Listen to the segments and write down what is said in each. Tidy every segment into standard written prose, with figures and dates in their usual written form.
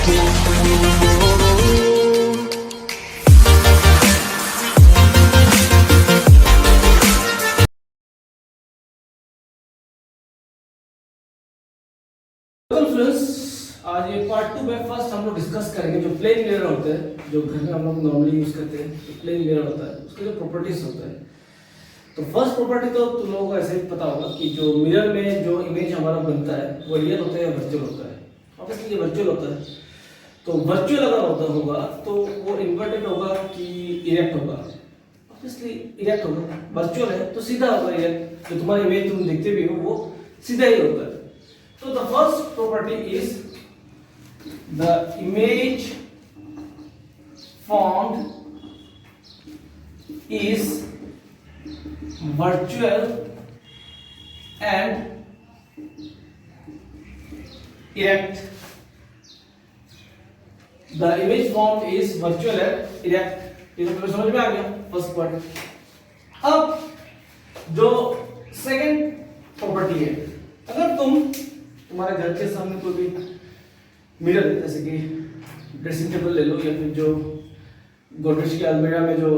Friends, आज ये part 2 में फर्स्ट हम लोग डिस्कस करेंगे जो प्लेन मिरर होते हैं, जो घर में हम लोग नॉर्मली यूज करते हैं। तो प्लेन मिरर होता है, उसके जो प्रॉपर्टीज होते हैं। तो फर्स्ट प्रॉपर्टी तो तुम लोगों को ऐसे ही पता होगा कि जो मिरर में जो इमेज हमारा बनता है वो रियल होता है या वर्चुअल होता है। ऑब्वियसली ये वर्चुअल होता है। तो वर्चुअल अगर होता होगा तो वो इन्वर्टेड होगा कि इरेक्ट होगा? ऑब्वियसली इरेक्ट होगा। वर्चुअल है तो सीधा होगा इरेक्ट। जो तुम्हारी इमेज तुम देखते भी हो वो सीधा ही होता है। So the first property is the image formed is virtual and erect. The image formed is virtual and erect. ये तो तुम्हें समझ में आ गया फर्स्ट पॉइंट। अब जो सेकंड प्रॉपर्टी है, अगर तुम्हारे घर के सामने कोई भी मिरर है, जैसे कि ड्रेसिंग टेबल ले लो या फिर जो गोदरेज की अलमीरा में जो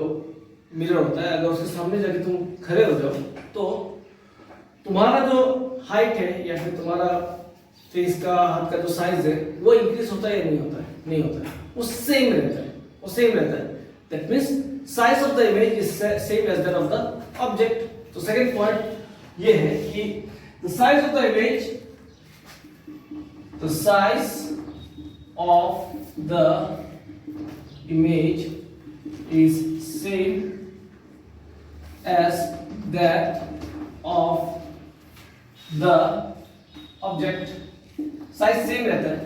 मिरर होता है, अगर उसके सामने जाके तुम खड़े हो जाओ तो तुम्हारा जो हाइट है या फिर तुम्हारा फेस का हाथ का जो साइज है वो इंक्रीज होता है या नहीं होता है? नहीं होता है, वो सेम रहता है। वो सेम रहता है। That means size of the image is same as that of the object. तो सेकंड पॉइंट ये है कि the size of the image The size of the image is same as that of the object. Size same रहता है।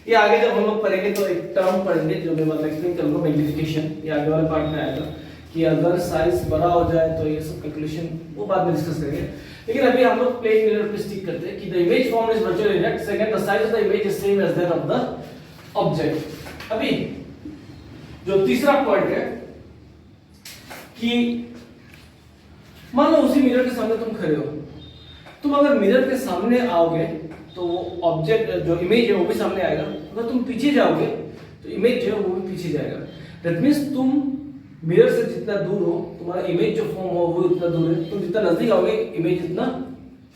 ये आगे जब हम लोग पढ़ेंगे तो एक टर्म पढ़ेंगे जो मैं मतलब एक्सप्लेन करूंगा, मैग्निफिकेशन। ये आगे वाले पार्ट में आएगा कि अगर साइज बड़ा हो जाए तो ये सब कैलकुलेशन वो बाद में डिस्कस करेंगे। लेकिन अभी हम लोग प्लेन मिरर पे स्टिक करते हैं कि the image form is virtual erect. Second, the size of the image is same as that of the object. अभी जो तीसरा पॉइंट है कि मान लो उसी मिरर के सामने तुम खड़े हो। तुम अगर मिरर के सामने आओगे तो वो ऑब्जेक्ट जो इमेज है वो भी सामने आएगा। अगर तुम पीछे जाओगे तो इमेज जो है वो भी पीछे जाएगा। दैट मींस तुम मिरर से जितना दूर हो तुम्हारा इमेज जो फॉर्म हो वो उतना दूर है। तुम जितना नजदीक आओगे इमेज इतना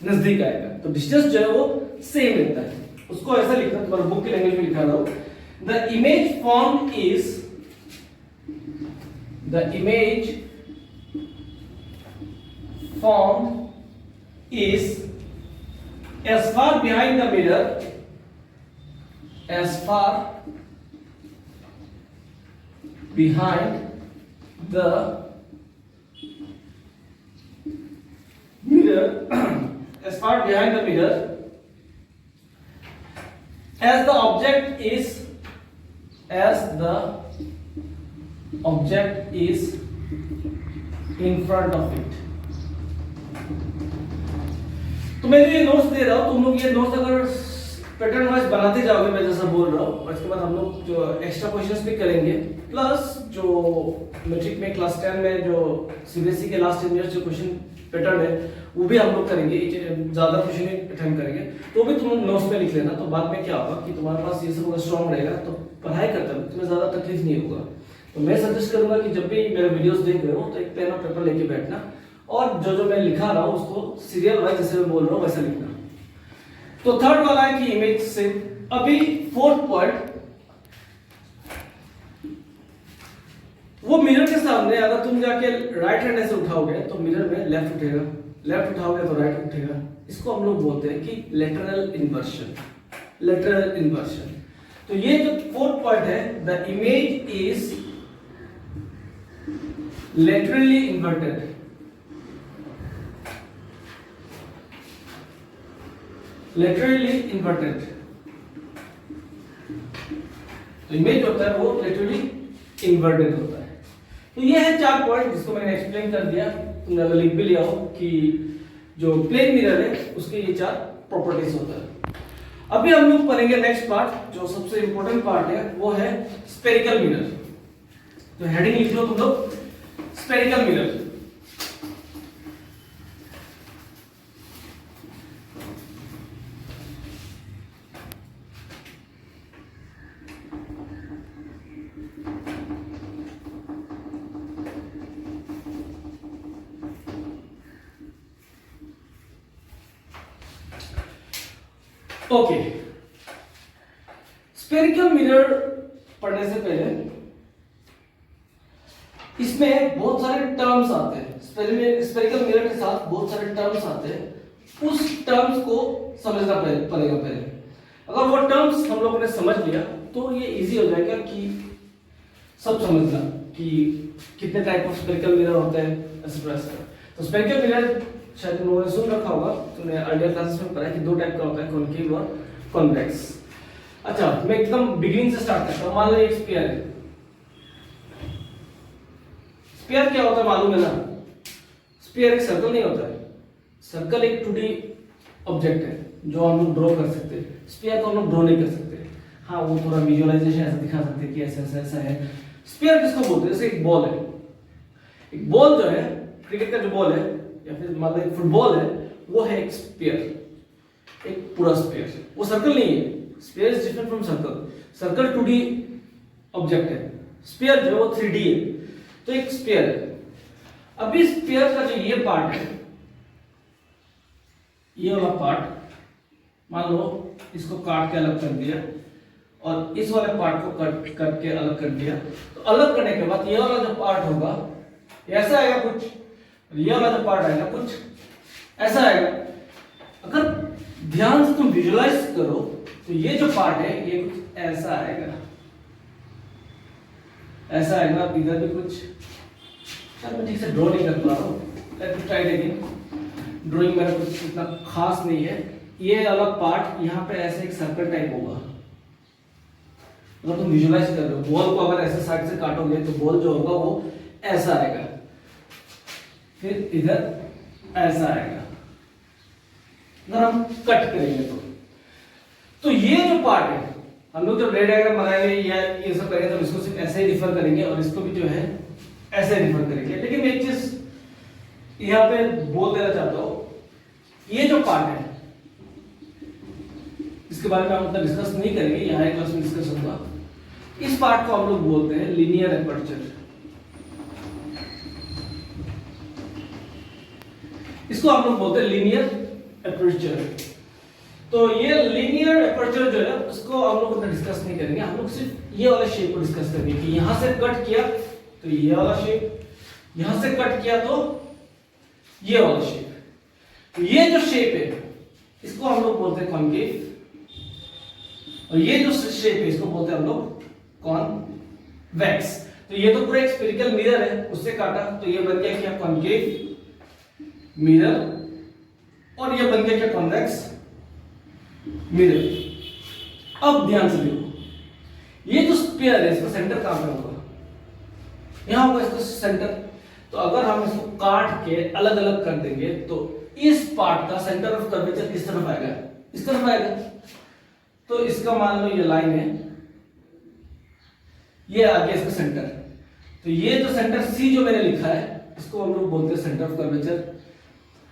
नजदीक आएगा। तो डिस्टेंस जो है वो सेम रहता है। उसको ऐसा लिखना, तुम्हारा बुक की लैंग्वेज में लिखा रहा हूं, the image form is as far behind the mirror as far behind the mirror as far behind the mirror as the object is in front of it। तो मैं जो ये नोट्स दे रहा हूँ, तुम लोग ये नोट्स अगर पैटर्न वाइज बनाते जाओगे, मैं जैसा बोल रहा हूँ, और इसके बाद हम लोग जो एक्स्ट्रा क्वेश्चंस भी करेंगे, प्लस जो मैट्रिक में क्लास 10 में जो सीबीएसई के लास्ट 10 इयर्स जो क्वेश्चन पैटर्न है वो भी हम लोग करेंगे। ज्यादा क्वेश्चन अटेम्प्ट करेंगे तो भी तुम लोग नोट्स में लिख लेना। तो बाद में क्या होगा कि तुम्हारे पास ये सब अगर स्ट्रांग रहेगा तो पढ़ाई करते वक्त तुम्हें ज्यादा तकलीफ नहीं होगा। तो मैं सजेस्ट करूंगा कि जब भी मेरे वीडियोस देख रहे हो तो एक पेन और पेपर लेके बैठना और जो मैं लिखा रहा हूं उसको सीरियल वाइज जैसे मैं बोल रहा हूं वैसा लिखना। तो थर्ड वाला है कि इमेज से। अभी फोर्थ पॉइंट, वो मिरर के सामने अगर तुम जाके राइट हैंड ऐसे उठाओगे तो मिरर में लेफ्ट उठेगा, लेफ्ट उठाओगे तो राइट उठेगा। इसको हम लोग बोलते हैं कि लेटरल इन्वर्शन। Lateral inversion. तो ये जो फोर्थ पॉइंट है, the image is laterally inverted. Laterally inverted. तो इमेज होता है वो लेटरली इन्वर्टेड होता है। तो ये है 4 पॉइंट जिसको मैंने एक्सप्लेन कर दिया। तुमने अगर लिख भी लिया हो कि जो प्लेन मिरर है उसके ये 4 प्रॉपर्टीज होता है। अभी हम लोग पढ़ेंगे नेक्स्ट पार्ट, जो सबसे इंपॉर्टेंट पार्ट है वो है स्फेरिकल मिरर। तो हेडिंग लिख लो तुम लोग, spherical mirror. Okay, spherical mirror पढ़ने से पहले इसमें बहुत सारे टर्म्स आते हैं। स्फेरिकल मिरर के साथ बहुत सारे टर्म्स आते हैं, उस टर्म्स को समझना पड़ेगा पहले। अगर वो टर्म्स हम लोगों ने समझ लिया तो ये इजी हो जाएगा कि सब समझना कि कितने टाइप ऑफ स्फेरिकल मिरर होते हैं, ऐसा। तो स्फेरिकल मिरर शायद तुम लोगों ने सुन रखा होगा, तुमने अर्लियर क्लासेस में पढ़ा है कि दो टाइप का होता है, कॉनकेव और कॉन्वेक्स। अच्छा, मैं एकदम बिगिनिंग से स्टार्ट करता हूं। मान लो एक स्फीयर है। स्फीयर क्या होता है मालूम है ना? स्फीयर एक सर्कल नहीं होता है। सर्कल एक 2D ऑब्जेक्ट है जो हम लोग ड्रॉ कर सकते हैं। स्फीयर को हम लोग ड्रॉ नहीं कर सकते। हाँ, वो थोड़ा विजुअलाइजेशन ऐसा दिखा सकते हैं कि ऐसा ऐसा ऐसा है। स्फीयर किसको बोलते हैं? जैसे एक बॉल है। एक बॉल जो है, क्रिकेट का जो बॉल है या फिर मान लो एक फुटबॉल है, वो है एक स्फीयर, एक पूरा स्फीयर। वो सर्कल नहीं है। Sphere is different from circle. Circle 2D object है, स्फीयर जो है वो 3D है। तो एक स्फीयर है। अभी स्फीयर का जो ये पार्ट है, ये वाला पार्ट, मान लो इसको काट के अलग कर दिया और इस वाले पार्ट को कट करके अलग कर दिया। तो अलग करने के बाद ये वाला जो पार्ट होगा ऐसा आएगा कुछ, ये वाला जो पार्ट आएगा कुछ ऐसा आएगा। अगर ध्यान से तुम विजुलाइज करो तो ये जो पार्ट है ये कुछ ऐसा आएगा, ऐसा आएगा। इधर भी कुछ, शायद मैं ठीक से ड्रॉ नहीं कर पा रहा हूँ, let me try again. Drawing मेरा कुछ इतना खास नहीं है। ये वाला पार्ट यहाँ पे ऐसे एक सर्कल टाइप होगा। अगर तुम विजुलाइज कर रहे हो, बॉल को अगर ऐसे साइड से काटोगे तो बॉल जो होगा वो ऐसा आएगा, फिर इधर ऐसा आएगा। अगर हम कट करेंगे तो ये जो पार्ट है, हम लोग जब रेड डायग्राम बनाएंगे या ये सब करेंगे तो इसको सिर्फ ऐसे ही रिफर करेंगे और इसको भी जो है ऐसे रिफर करेंगे। लेकिन मैं एक चीज यहाँ पे बोल देना चाहता हूं, ये जो पार्ट है इसके बारे में हम उतना डिस्कस नहीं करेंगे, यहाँ एक क्लास में डिस्कस होगा। इस पार्ट को हम लोग बोलते हैं लीनियर एपर्चर। इसको हम लोग बोलते हैं लीनियर एपर्चर। तो ये लीनियर एपर्चर जो है उसको हम लोग उतना डिस्कस नहीं करेंगे। हम लोग सिर्फ ये वाले शेप को डिस्कस करेंगे कि यहां से कट किया तो ये वाला शेप, यहां से कट किया तो ये वाला शेप। तो ये जो शेप है इसको हम लोग बोलते हैं कॉनकेव, और ये जो शेप है इसको बोलते हैं हम लोग कॉन्वेक्स। तो ये तो पूरा एक स्फेरिकल मिरर है, उससे काटा तो ये बन गया क्या? कॉनकेव मिरर, और ये बन गया क्या? Convex mirror. अब ध्यान से देखो, ये जो स्फीयर है इसका सेंटर कहां पे होगा? यहां होगा इसका सेंटर। तो अगर हम इसको काट के अलग अलग कर देंगे तो इस पार्ट का सेंटर ऑफ कर्वेचर किस तरफ आएगा? इस तरफ आएगा। तो इसका मान लो ये लाइन है, ये आ गया इसका सेंटर। तो ये जो सेंटर सी जो मैंने लिखा है इसको हम लोग बोलते हैं सेंटर ऑफ कर्वेचर।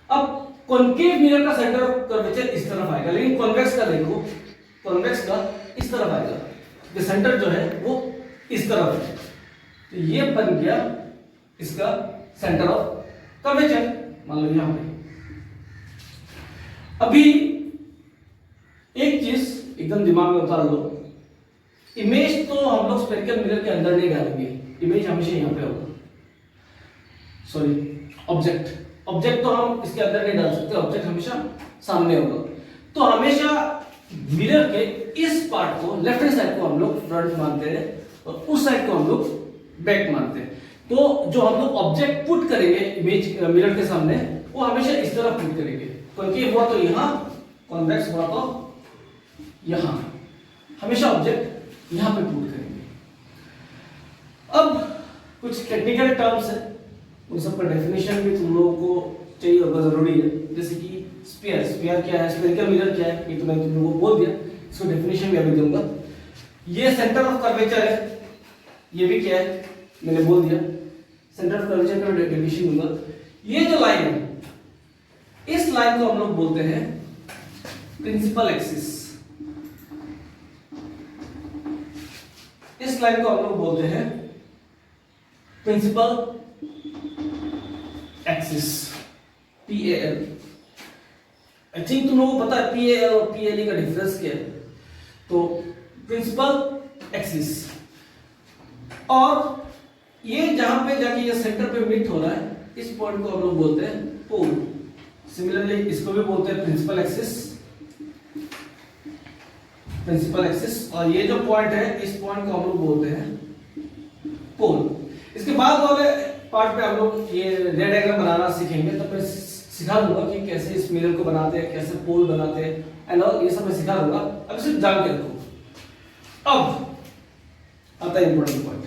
अब कॉनकेव मिरर का सेंटर ऑफ कर्वेचर इस तरफ आएगा, लेकिन कॉन्वेक्स का देखो, कॉन्वेक्स का इस तरफ आएगा। ये सेंटर जो है वो इस तरफ है। तो ये बन गया इसका सेंटर ऑफ कर्वेचर, मान लो यहां पे। अभी एक चीज एकदम दिमाग में उतार लो, इमेज तो हम लोग स्फेरिकल मिरर के अंदर नहीं डालेंगे, इमेज हमेशा यहां पे होगा। सॉरी, ऑब्जेक्ट तो हम इसके अंदर नहीं डाल सकते, ऑब्जेक्ट हमेशा सामने होगा। तो हमेशा मिरर के इस पार्ट को, लेफ्ट हैंड साइड को हम लोग फ्रंट मानते हैं और उस साइड को हम लोग बैक मानते हैं। तो जो हम लोग ऑब्जेक्ट पुट करेंगे इमेज मिरर के सामने, वो हमेशा इस तरफ पुट करेंगे। कॉनकेव हुआ तो यहां, कॉन्वेक्स हुआ तो यहां, हमेशा ऑब्जेक्ट यहां पे पुट करेंगे। अब कुछ टेक्निकल टर्म्स है, उन सब का डेफिनेशन भी तुम लोगों को चाहिए होगा, जरूरी है। जैसे कि स्फीयर क्या है, स्फेरिकल मिरर क्या है, ये तो मैंने तुम लोगों को बोल दिया, इसको डेफिनेशन भी अभी दूंगा। ये सेंटर ऑफ कर्वेचर है, ये भी क्या है मैंने बोल दिया, सेंटर ऑफ कर्वेचर का डेफिनेशन दूंगा। ये जो लाइन है, इस लाइन को हम लोग बोलते हैं प्रिंसिपल एक्सिस। इस लाइन को हम लोग बोलते हैं principal axis, PAL। I think तुम लोगों को पता है पीए और पीएलई का डिफरेंस क्या है। तो प्रिंसिपल एक्सिस, और ये जहां पे जाके ये सेंटर पे मीट हो रहा है, इस पॉइंट को हम लोग बोलते हैं पोल। सिमिलरली इसको भी बोलते हैं प्रिंसिपल एक्सिस, प्रिंसिपल एक्सिस, और ये जो पॉइंट है इस पॉइंट को हम लोग बोलते हैं पोल। इसके बाद वाले पार्ट पे हम लोग ये रे डायग्राम बनाना सीखेंगे, तो मैं सिखा दूंगा कि कैसे इस मिरर को बनाते हैं, कैसे पोल बनाते हैं एंड ऑल, ये सब मैं सिखा दूंगा। अब सिर्फ जान के रखो। अब आता है इंपॉर्टेंट पॉइंट।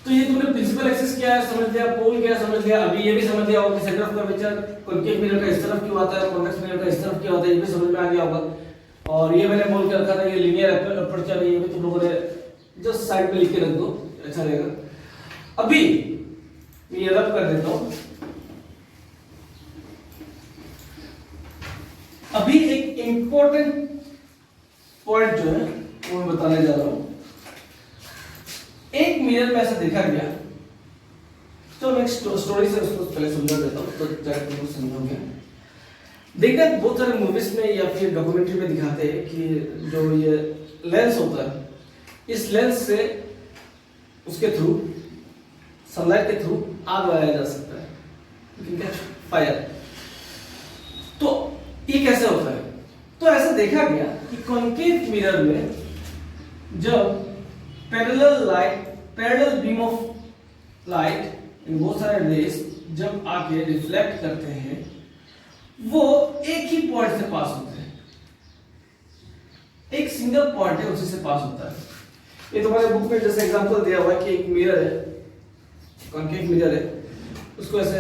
तो ये तुमने प्रिंसिपल एक्सिस क्या है समझ लिया, पोल क्या है समझ लिया, अभी ये भी समझ लिया होगा कि centre of curvature concave mirror का इस तरफ क्यों आता है, कॉन्वेक्स मिरर का इस तरफ क्यों आता है, ये भी समझ में आ गया होगा। और ये मैंने बोल के रखा था, ये लीनियर अपर्चर है, ये भी तुम लोगों ने जस्ट साइड में लिख के रख दो, अच्छा रहेगा। अभी मैं ये रब कर देता हूं। अभी एक इंपॉर्टेंट पॉइंट जो है वो मैं बताने जा रहा हूं। एक मिरर में ऐसा देखा गया, तो मैं स्टोरी से उसको पहले समझा देता हूं तो जाकर तुम समझोगे। देखना बहुत सारे मूवीज में या फिर डॉक्यूमेंट्री में दिखाते हैं कि जो ये लेंस होता है, इस लेंस से उसके थ्रू, सनलाइट के थ्रू आग लगाया जा सकता है, ठीक है, फायर। तो ये कैसे होता है? तो ऐसा देखा गया कि कॉन्केव मिरर में जब parallel beam of light in बहुत सारे रेज जब आके रिफ्लेक्ट करते हैं, वो एक ही पॉइंट से पास होते हैं, एक सिंगल पॉइंट है उसी से पास होता है। ये तुम्हारे बुक में जैसे एग्जांपल दिया हुआ है कि एक मिरर है, कॉन्केव मिरर है, उसको ऐसे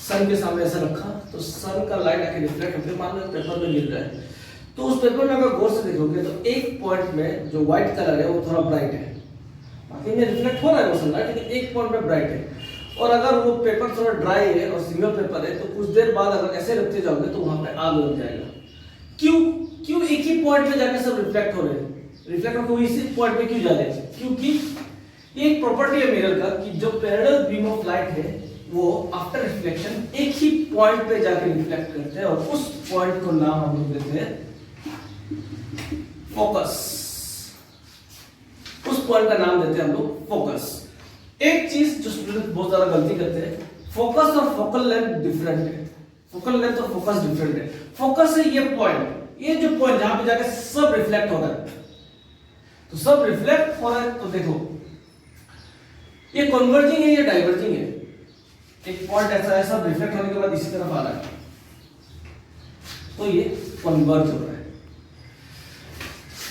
सन के सामने ऐसा रखा, तो सन का लाइट आके रिफ्लेक्ट होकर मान लो पेपर में गिर रहा है, तो उस पेपर में अगर गौर से देखोगे तो एक पॉइंट में जो व्हाइट कलर है वो थोड़ा ब्राइट है, बाकी में रिफ्लेक्ट हो रहा है वो सनलाइट, लेकिन एक पॉइंट में ब्राइट है। और अगर वो पेपर थोड़ा ड्राई है और सिंगल पेपर है, तो कुछ देर बाद अगर ऐसे रखते जाओगे तो वहां पे आग लग जाएगा। क्यों एक ही पॉइंट पे जाके सब रिफ्लेक्ट हो रहे हैं, रिफ्लेक्ट होकर इसी पॉइंट पे क्यों जा रहे हैं? क्योंकि ये एक प्रॉपर्टी है मिरर का कि जो पैरेलल बीम ऑफ लाइट है वो आफ्टर रिफ्लेक्शन एक ही पॉइंट पे जाके रिफ्लेक्ट करते हैं, और उस पॉइंट को नाम हम लोग देते हैं फोकस। उस पॉइंट का नाम देते हैं हम लोग फोकस। एक चीज जो स्टूडेंट बहुत ज्यादा गलती करते हैं, फोकस और फोकल लेंथ डिफरेंट है, फोकल लेंथ और फोकस डिफरेंट है। फोकस है ये पॉइंट, ये जो पॉइंट जहां पे जाके सब रिफ्लेक्ट हो रहा है, तो सब रिफ्लेक्ट हो रहा है, तो देखो ये कन्वर्जिंग है, ये डाइवर्जिंग है। एक पॉइंट ऐसा है, सब रिफ्लेक्ट होने के बाद इसी तरफ आ रहा है, तो ये कन्वर्ज हो रहा है।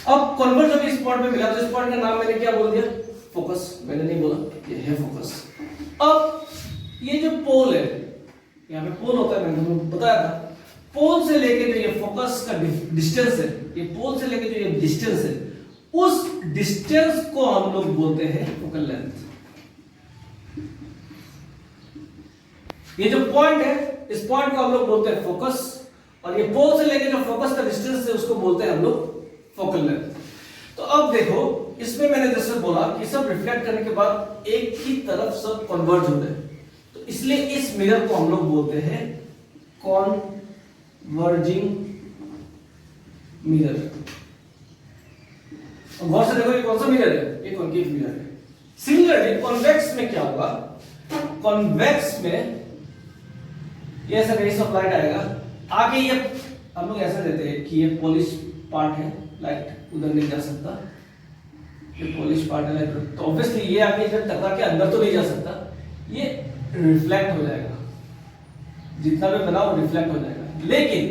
अब कन्वर्ज अभी इस पॉइंट पे मिला, तो इस पॉइंट का नाम मैंने क्या बोल दिया? फोकस। मैंने नहीं बोला, ये है फोकस। अब ये जो पोल है, यहाँ पे पोल होता है, मैंने तुमको बताया था, पोल से लेके जो ये फोकस का डिस्टेंस है, ये पोल से लेके जो ये डिस्टेंस है, उस डिस्टेंस को हम लोग बोलते हैं फोकल लेंथ। ये जो पॉइंट है, इस पॉइंट को हम लोग बोलते हैं फोकस, और ये पोल से लेके जो फोकस का डिस्टेंस है उसको बोलते हैं हम लोग फोकल लेंथ। तो अब देखो, इसमें मैंने जैसे बोला कि सब रिफ्लेक्ट करने के बाद एक ही तरफ सब कन्वर्ज होते हैं, तो इसलिए इस मिरर को हम लोग बोलते हैं कॉन्वर्जिंग मिरर। गौर से देखो, ये कौन सा मिरर है? ये कॉन्केव मिरर है। सिमिलरली कॉन्वेक्स में क्या होगा? कॉन्वेक्स में ये ऐसा रेस ऑफ लाइट आएगा, आगे ये हम लोग ऐसा देते हैं कि ये पॉलिश पार्ट है, लाइट उधर नहीं जा सकता, ये पॉलिश पार्ट है लाइट, तो ऑब्वियसली ये आगे इधर टकरा के अंदर तो नहीं जा सकता, ये रिफ्लेक्ट हो जाएगा, जितना भी बना वो रिफ्लेक्ट हो जाएगा। लेकिन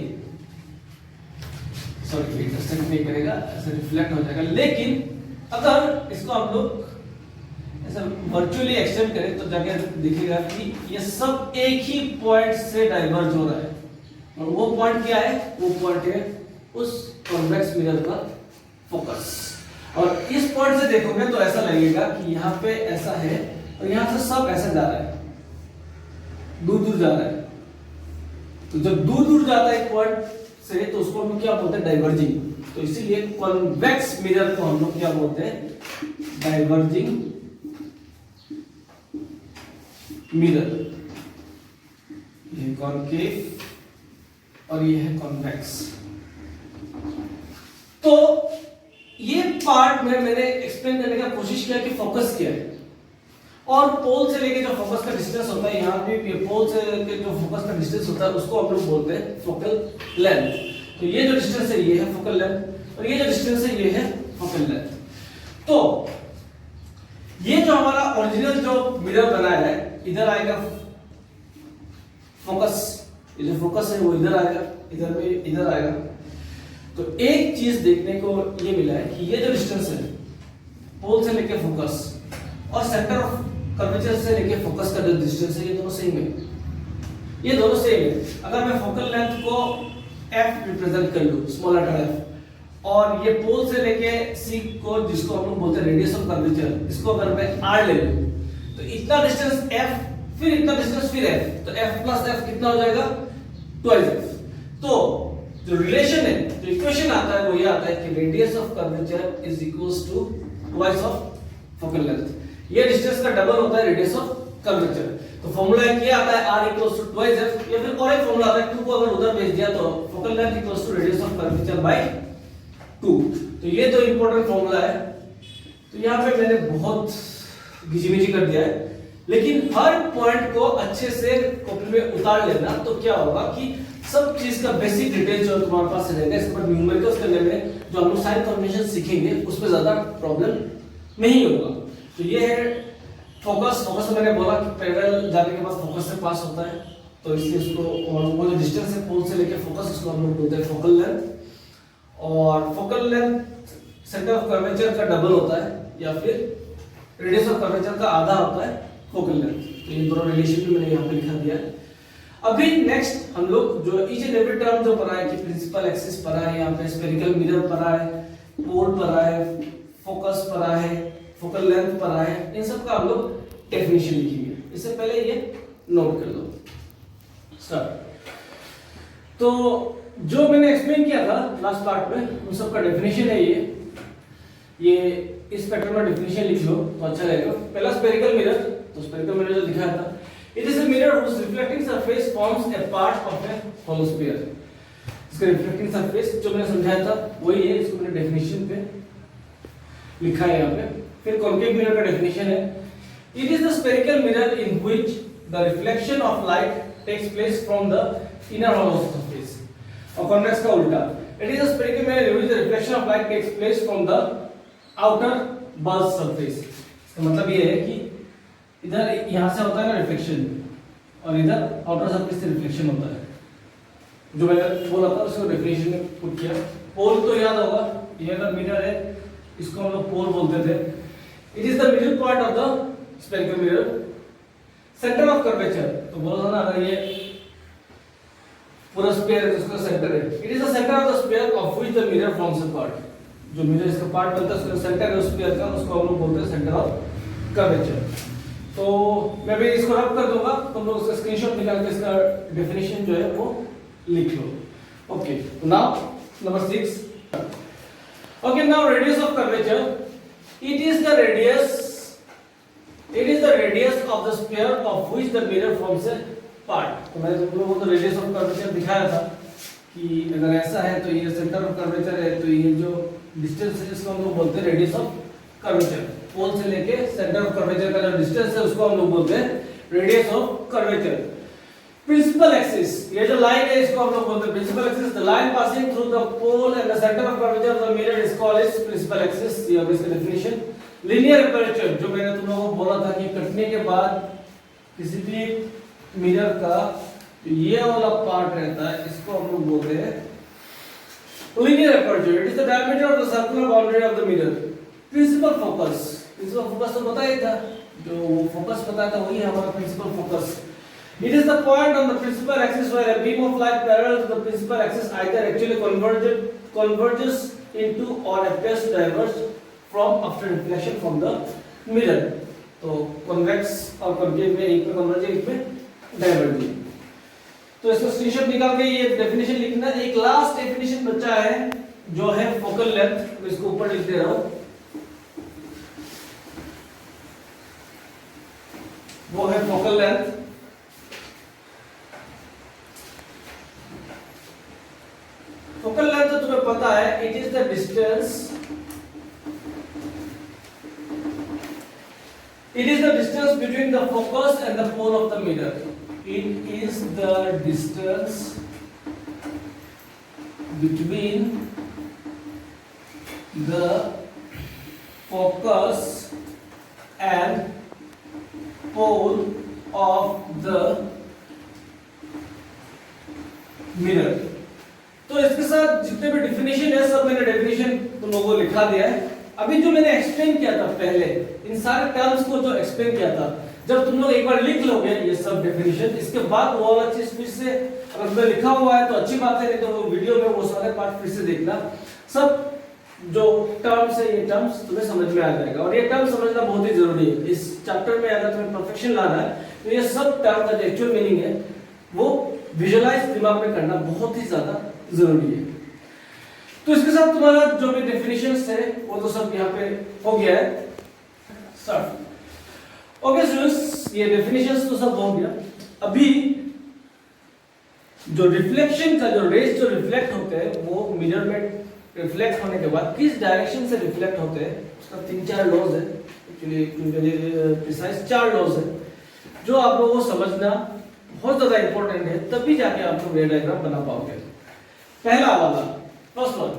सॉरी इंटरसेक्ट नहीं करेगा, ऐसे रिफ्लेक्ट हो जाएगा। लेकिन अगर इसको हम लोग ऐसा वर्चुअली एक्सटेंड करें तो जाके दिखेगा कि ये सब एक ही पॉइंट से डाइवर्ज हो रहा है, और वो पॉइंट क्या है? वो पॉइंट है उस कॉन्वेक्स मिरर का फोकस। और इस पॉइंट से देखोगे तो ऐसा लगेगा कि यहाँ पे ऐसा है और यहाँ से सब ऐसा जा रहा है, दूर दूर जा रहा है। तो जब दूर दूर जाता है एक पॉइंट से, तो उसको हम क्या बोलते हैं? डाइवर्जिंग। तो इसीलिए कॉन्वेक्स मिरर को हम लोग क्या बोलते हैं? Diverging mirror. ये कॉनकेव और ये है कॉन्वेक्स। तो ये पार्ट में मैंने एक्सप्लेन करने का कोशिश किया कि फोकस क्या है, और पोल से लेके जो फोकस का डिस्टेंस होता है, यहाँ पे पोल से लेके जो फोकस का डिस्टेंस होता है उसको हम लोग बोलते हैं फोकल लेंथ। तो ये जो डिस्टेंस है ये है फोकल लेंथ, और ये जो डिस्टेंस है ये है फोकल लेंथ। तो ये जो हमारा ओरिजिनल जो मिरर बनाया है, इधर आएगा फोकस, ये जो फोकस है वो इधर आएगा, इधर में इधर आएगा। तो एक चीज देखने को ये मिला है कि ये जो डिस्टेंस है पोल से लेके फोकस और सेंटर ऑफ कर्वेचर से लेके फोकस का जो डिस्टेंस है ये दोनों सेम है, ये दोनों सेम है। अगर मैं फोकल लेंथ को f रिप्रेजेंट कर लूं, स्मॉल लेटर f, और ये पोल से लेके c को, जिसको हम लोग बोलते हैं रेडियस ऑफ कर्वेचर, इसको अगर मैं r ले लूं तो इतना डिस्टेंस f फिर इतना डिस्टेंस फिर f, तो f प्लस f कितना हो जाएगा, ट्वाइस f। तो जो रिलेशन है, जो इक्वेशन आता है वो ये आता है कि radius of curvature is equals to twice of focal length. ये डिस्टेंस का डबल होता है रेडियस ऑफ कर्वेचर। तो फार्मूला क्या आता है, r equals to twice f, या फिर और एक फार्मूला आता है 2 को अगर उधर भेज दिया तो focal length equals to radius of curvature by 2। तो ये तो इंपॉर्टेंट फार्मूला है। तो यहाँ पे मैंने बहुत घिची-मिची कर दिया है, लेकिन हर पॉइंट को अच्छे से कॉपी में उतार लेना, तो क्या होगा कि सब चीज का बेसिक डिटेल जो तुम्हारे पास रहेगा, इसके बाद न्यूमेरिकल्स करने में जो हम लोग साइन कॉम्बिनेशन सीखेंगे उसमें ज्यादा प्रॉब्लम नहीं होगा। तो ये है फोकस। फोकस मैंने बोला कि पैरेलल जाने के बाद फोकस से पास होता है, तो इसलिए इसको, और वो जो डिस्टेंस है पोल से लेके फोकस, उसको हम लोग बोलते हैं फोकल लेंथ। और focal length centre of curvature का डबल होता है, या फिर रेडियस ऑफ कर्वेचर का आधा होता है फोकल लेंथ। तो ये दोनों रिलेशन भी मैंने यहाँ पे लिखा दिया है। अभी नेक्स्ट हम लोग जो ईच एंड एवरी टर्म जो पढ़ा है कि प्रिंसिपल एक्सिस पढ़ा है, यहाँ पे स्फेरिकल मिरर पढ़ा है, पोल पढ़ा है, फोकस पढ़ा है, फोकल लेंथ पढ़ा है, इन सब का हम लोग डेफिनेशन लिखेंगे। इससे पहले ये नोट कर लो। स्टार्ट। तो जो मैंने एक्सप्लेन किया था लास्ट पार्ट में, उन सब का डेफिनेशन है ये इस पैटर्न में डेफिनेशन लिख लो तो अच्छा रहेगा। पहला स्फेरिकल मिरर, तो स्फेरिकल मिरर जो दिखाया था, it is a mirror whose reflecting surface forms a part of a hollow sphere। इसका रिफ्लेक्टिंग सरफेस जो मैंने समझाया था वही है, इसको मैंने डेफिनेशन पे लिखा है यहाँ पे। फिर कॉन्केव मिरर का डेफिनेशन है, it is the spherical mirror in which the reflection of light takes place from the inner hollow surface। और कॉन्वेक्स का उल्टा, it is a spherical mirror in which the reflection of light takes place from the outer bulge surface। इसका मतलब ये है कि इधर यहां से होता है ना रिफ्लेक्शन, और इधर आउटर सरफेस से रिफ्लेक्शन होता है। जो मैंने बोला था उसको डेफिनेशन में पुट किया। पोल तो याद होगा, ये अगर मिरर है इसको हम लोग पोल बोलते थे। It is the middle point of the spherical mirror, centre of curvature. तो बोला था ना, अगर ये पूरा स्फीयर है जिसका सेंटर है, it is the centre of the sphere of which the mirror forms a part. जो मिरर इसका पार्ट बनता है उसका सेंटर है उस स्फीयर का, उसको हम लोग बोलते हैं सेंटर ऑफ कर्वेचर। तो मैं भी इसको रब कर दूंगा, तुम लोग उसका स्क्रीनशॉट निकाल के इसका डेफिनेशन जो है वो लिख लो। Okay, now number 6। Okay, now radius of curvature, it is the radius of the sphere of which the mirror forms a part. तो मैंने तुम लोगों को तो रेडियस ऑफ कर्वेचर दिखाया था कि अगर ऐसा है तो ये सेंटर ऑफ कर्वेचर है, तो ये जो डिस्टेंस है इसको हम लोग बोलते हैं रेडियस ऑफ कर्वेचर। पोल से लेके सेंटर ऑफ कर्वेचर का जो डिस्टेंस है उसको हम लोग बोलते हैं radius of curvature. Principal axis, ये जो लाइन है इसको हम लोग बोलते हैं principal axis. The line passing through the pole and the centre of curvature of the mirror is called as principal axis. ये अब इसका डेफिनेशन। लीनियर एपर्चर, जो मैंने तुम लोगों को बोला था कि कटने के बाद किसी भी मिरर का ये वाला पार्ट रहता है, इसको हम लोग बोलते हैं linear aperture. It is the diameter of the circular boundary of the mirror. Principal focus, principal focus तो पता ही था, जो फोकस बताया था वही है हमारा principal focus. It is the point on the principal axis where a beam of light parallel to the principal axis either actually converges into or appears to diverge from after reflection from the mirror। तो convex और concave में एक में converge एक में diverge। तो इसका screenshot निकाल के ये डेफिनेशन लिखना। एक लास्ट डेफिनेशन बचा है जो है फोकल लेंथ, मैं इसको ऊपर लिख दे रहा हूं, वो है focal length. distance, it is the distance between the focus and the pole of the mirror. It is the distance between the focus and pole of the mirror. तो इसके साथ जितने भी डेफिनेशन है सब मैंने डेफिनेशन तुम लोगों को लिखा दिया है। अभी जो मैंने एक्सप्लेन किया था पहले, इन सारे टर्म्स को जो एक्सप्लेन किया था, जब तुम लोग एक बार लिख लोगे ये सब डेफिनेशन, इसके बाद वो वाला चीज फिर से अगर मैं लिखा हुआ है तो अच्छी बात है, नहीं तो वो वीडियो में वो सारे पार्ट फिर से देखना। सब जो टर्म्स है ये टर्म्स तुम्हें समझ में आ जाएगा, और ये टर्म समझना बहुत ही जरूरी है इस चैप्टर में। अगर तुम्हें परफेक्शन लाना है तो ये सब टर्म का जो एक्चुअल मीनिंग है वो विजुअलाइज दिमाग में करना बहुत ही ज्यादा जरूरी है। तो इसके साथ तुम्हारा जो भी डेफिनेशंस है वो तो सब यहाँ पे हो गया है। स्टार्ट। ओके स्टूडेंट्स, ये डेफिनेशंस तो सब हो गया। अभी जो रिफ्लेक्शन का जो रेज जो रिफ्लेक्ट होते हैं वो मिरर में रिफ्लेक्ट होने के बाद किस डायरेक्शन से रिफ्लेक्ट होते हैं उसका 3-4 लॉज है, एक्चुअली प्रिसाइज 4 लॉज है जो आप लोगों को समझना बहुत ज्यादा इंपॉर्टेंट है, तभी जाके आप लोग रे डायग्राम बना पाओगे। पहला वाला, फर्स्ट वन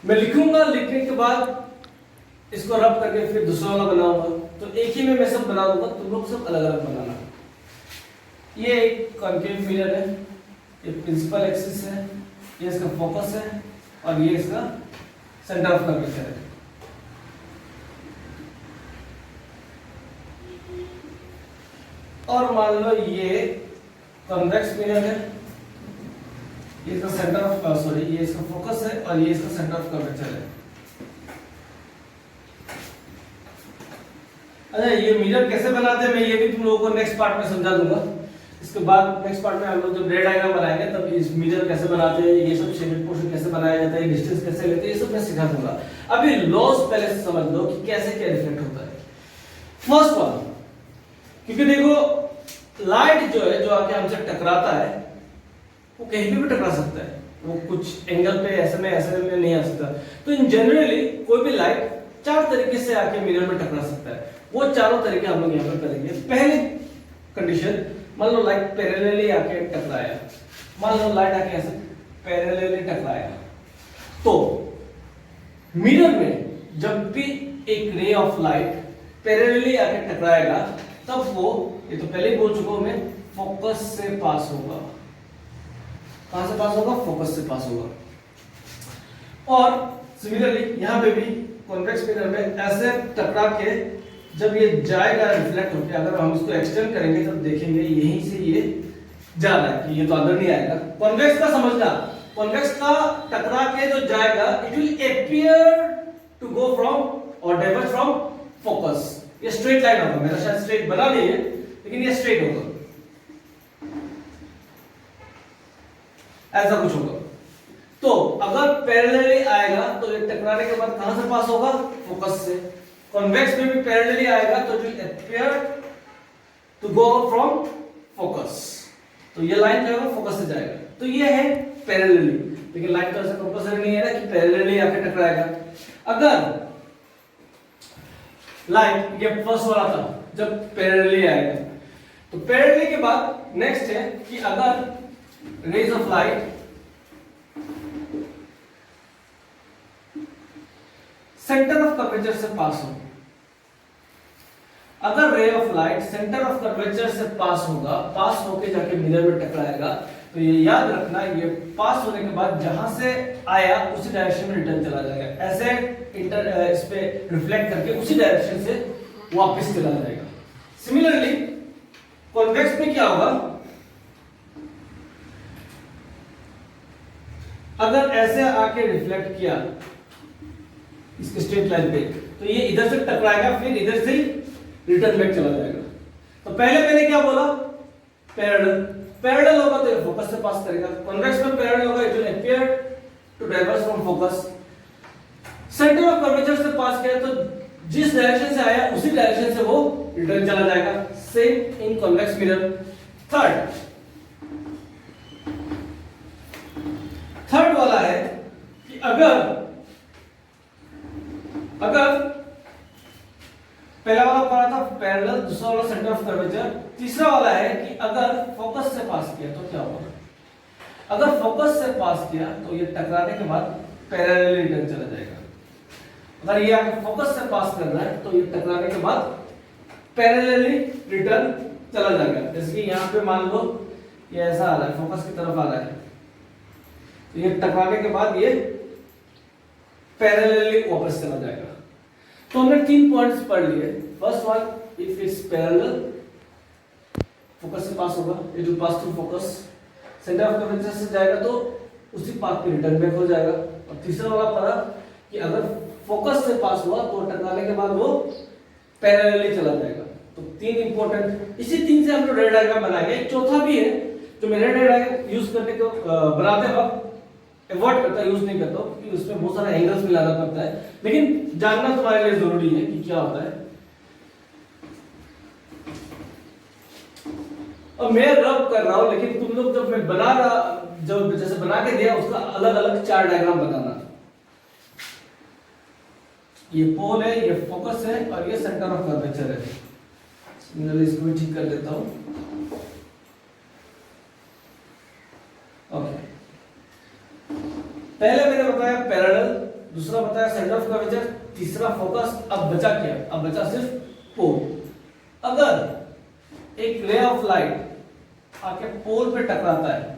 मैं लिखूंगा, लिखने के बाद इसको रब करके फिर दूसरा वाला बनाऊंगा, तो एक ही में मैं सब बना दूंगा, तुम लोग सब अलग अलग बनाना। ये एक कॉन्केव मिरर है, ये प्रिंसिपल एक्सिस है, ये इसका फोकस है और ये इसका सेंटर ऑफ कर्वेचर है। और मान लो ये कॉन्वेक्स मिरर है, ये इसका सेंटर ऑफ ये इसका फोकस है और ये इसका सेंटर ऑफ कर्वेचर है। अच्छा, ये मिरर कैसे बनाते हैं मैं ये भी तुम लोगों को नेक्स्ट पार्ट में समझा दूंगा। इसके बाद नेक्स्ट पार्ट में हम लोग जब रे डायग्राम बनाएंगे तब इस मिरर कैसे बनाते हैं, ये सब शेडेड पोर्शन कैसे बनाया जाता है, डिस्टेंस कैसे लेते हैं, ये सब मैं सिखा दूंगा। अभी लॉस पहले से समझ लो कि कैसे क्या रिफ्लेक्ट होता है। फर्स्ट वन, क्योंकि देखो लाइट जो है जो आके हमसे टकराता है वो कहीं भी टकरा सकता है, वो कुछ एंगल पे ऐसे में नहीं आ सकता। तो इन जनरली कोई भी लाइट 4 तरीके से आके मिरर में टकरा सकता है, वो चारों तरीके हम लोग यहाँ पर करेंगे। पहली कंडीशन, मान लो लाइट पैरेलली आके टकराया, मान लो लाइट आके ऐसे पैरेलली टकराया, तो मिरर में जब भी एक रे ऑफ लाइट पैरेलली आके टकराएगा तब वो, ये तो पहले ही बोल चुका हूं मैं, फोकस से पास होगा। कहां से पास होगा? फोकस से पास होगा। और सिमिलरली यहां पे भी कॉन्वेक्स मिरर में ऐसे टकरा के जब ये जाएगा रिफ्लेक्ट होकर, अगर हम इसको एक्सटेंड करेंगे तब देखेंगे यहीं से ये जा रहा है, ये तो अंदर नहीं आएगा। कॉन्वेक्स का समझना, कॉन्वेक्स का टकरा के जो जाएगा it will appear to go from और डाइवर्ज फ्रॉम फोकस। ये स्ट्रेट लाइन होगा, मेरा शायद स्ट्रेट बना नहीं है लेकिन ये स्ट्रेट होगा, ऐसा कुछ होगा। तो अगर पैरेलली आएगा तो ये टकराने के बाद कहां से पास होगा? फोकस से। कॉन्वेक्स में भी पैरेलली आएगा तो it will appear to go from focus, तो ये लाइन जो है फोकस से जाएगा, तो ये है पैरेलली। लेकिन लाइन तो ऐसा कंपल्सरी नहीं है ना कि पैरेलली आके टकराएगा। अगर लाइन ये फर्स्ट वाला था जब पैरेलली आएगा, तो पैरेलली के बाद नेक्स्ट है कि अगर rays of light centre of curvature से पास हो, अगर ray of light centre of curvature से पास होगा, पास होके जाके मिरर में टकराएगा, तो ये याद रखना ये पास होने के बाद जहां से आया उसी डायरेक्शन में रिटर्न चला जाएगा, ऐसे इस पे रिफ्लेक्ट करके उसी डायरेक्शन से वापस चला जाएगा। सिमिलरली कॉन्वेक्स में क्या होगा? अगर ऐसे आके रिफ्लेक्ट किया इसके स्ट्रेट लाइन पे, तो ये इधर से टकराएगा फिर इधर से रिटर्न बैक चला जाएगा। तो पहले मैंने क्या बोला? पैरेलल, पैरेलल होगा तो ये फोकस से पास करेगा। कॉन्वेक्स में पैरेलल होगा, it will appear to diverge from focus. Centre of curvature से पास किया तो जिस डायरेक्शन से आया उसी डायरेक्शन से वो रिटर्न चला जाएगा। Same in convex mirror. Third वाला है अगर पहला वाला पढ़ा था पैरेलल, दूसरा वाला सेंटर ऑफ कर्वेचर, तीसरा वाला है कि अगर फोकस से पास किया तो क्या होगा। अगर फोकस से पास किया तो ये टकराने के बाद पैरेलली रिटर्न चला जाएगा। अगर ये आगे फोकस से पास कर रहा है तो ये टकराने के बाद पैरेलली रिटर्न चला जाएगा। जैसे कि यहाँ पे मान लो ये ऐसा आ रहा है, फोकस की तरफ आ रहा है, तो ये टकराने के बाद ये पैरेलली वापस चला जाएगा। तो हमने 3 पॉइंट्स पढ़ लिए। First one, if it's parallel, focus से पास होगा, it will pass through focus, centre of curvature से जाएगा तो उसी पाथ पे रिटर्न बैक हो जाएगा। और तीसरा वाला पढ़ा कि अगर फोकस से पास हुआ तो टकराने के बाद वो पैरेलली चला जाएगा। तो 3 इंपॉर्टेंट, इसी 3 से हम लोग रे डायग्राम बनाएंगे। एक चौथा भी है जो मैं रे डायग्राम यूज करने को बनाते वक्त अवॉइड करता, यूज नहीं करता क्योंकि उसमें बहुत सारे एंगल्स मिलाना पड़ता है, लेकिन जानना तुम्हारे लिए जरूरी है कि क्या होता है। और मैं रब कर रहा हूं, लेकिन तुम लोग जब मैं बना रहा, जब जैसे बना के दिया उसका अलग अलग 4 डायग्राम बनाना। ये पोल है, ये फोकस है और ये सेंटर ऑफ कर्वेचर है। मैं इसको भी ठीक कर देता हूं। ओके, पहले मैंने बताया पैरेलल, दूसरा बताया सेंटर ऑफ कर्वेचर, तीसरा फोकस। अब बचा क्या? अब बचा सिर्फ पोल। अगर एक रे ऑफ लाइट आके पोल पे टकराता है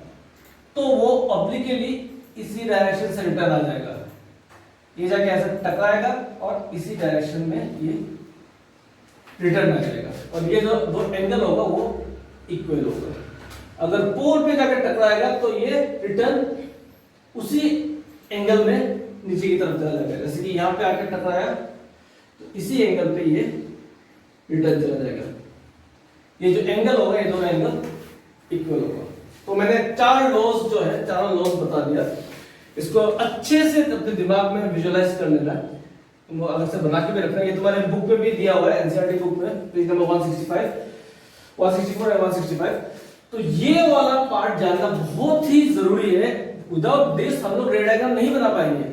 तो वो ऑब्लिकली इसी डायरेक्शन से रिटर्न आ जाएगा। ये जाके ऐसे टकराएगा और इसी डायरेक्शन में ये रिटर्न आ जाएगा और ये जो दो एंगल होगा वो इक्वल होगा। अगर पोल पे जाकर टकराएगा तो ये रिटर्न उसी एंगल में नीचे की तरफ चला जाएगा। जैसे कि यहाँ पे आकर टकराया तो इसी एंगल पे ये रिटर्न चला जाएगा। ये जो एंगल होगा, ये दोनों एंगल इक्वल होगा। तो मैंने 4 लॉज जो है, चारों लॉज बता दिया। इसको अच्छे से अपने दिमाग में विजुअलाइज कर लेना है, तुमको अलग से बना के भी रखना है। ये तुम्हारे बुक में भी दिया हुआ है, एनसीईआरटी बुक में, पेज नंबर 165, 164 और 165। तो ये वाला पार्ट जानना बहुत ही जरूरी है। विदाउट दिस हम लोग रे डायग्राम नहीं बना पाएंगे।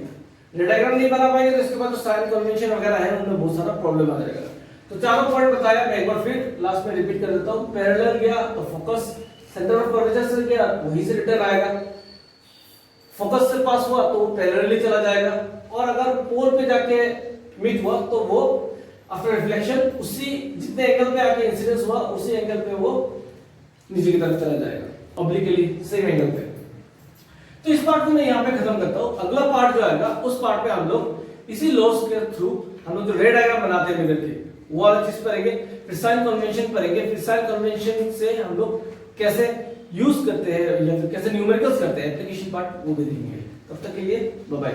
रे डायग्राम नहीं बना पाएंगे तो इसके बाद जो साइन कन्वेंशन वगैरह है उनमें बहुत सारा प्रॉब्लम आ जाएगा। तो चारों पॉइंट बताया, मैं एक बार फिर लास्ट में रिपीट कर देता हूं। पैरेलल गया तो फोकस सेंटर ऑफ कर्वेचर से गया, वहीं से रिटर्न आएगा। फोकस से पास हुआ तो पैरेलली चला जाएगा, और अगर पोल पे जाके मीट हुआ तो वो आफ्टर रिफ्लेक्शन उसी जितने एंगल पे आके इंसिडेंस हुआ उसी एंगल पे वो नीचे की तरफ चला जाएगा, ऑब्लिकली सेम एंगल पे। तो इस पार्ट को मैं यहाँ पे खत्म करता हूँ। अगला पार्ट जो आएगा उस पार्ट पे हम लोग इसी लॉस के थ्रू हम लोग जो रे डायग्राम बनाते हैं मिरर के, वो वाला चीज पढ़ेंगे, फिर साइन कन्वेंशन पढ़ेंगे, फिर साइन कन्वेंशन से हम लोग कैसे यूज करते हैं या फिर कैसे न्यूमेरिकल्स करते हैं, एप्लीकेशन पार्ट वो भी देखेंगे। तब तक के लिए बाय बाय।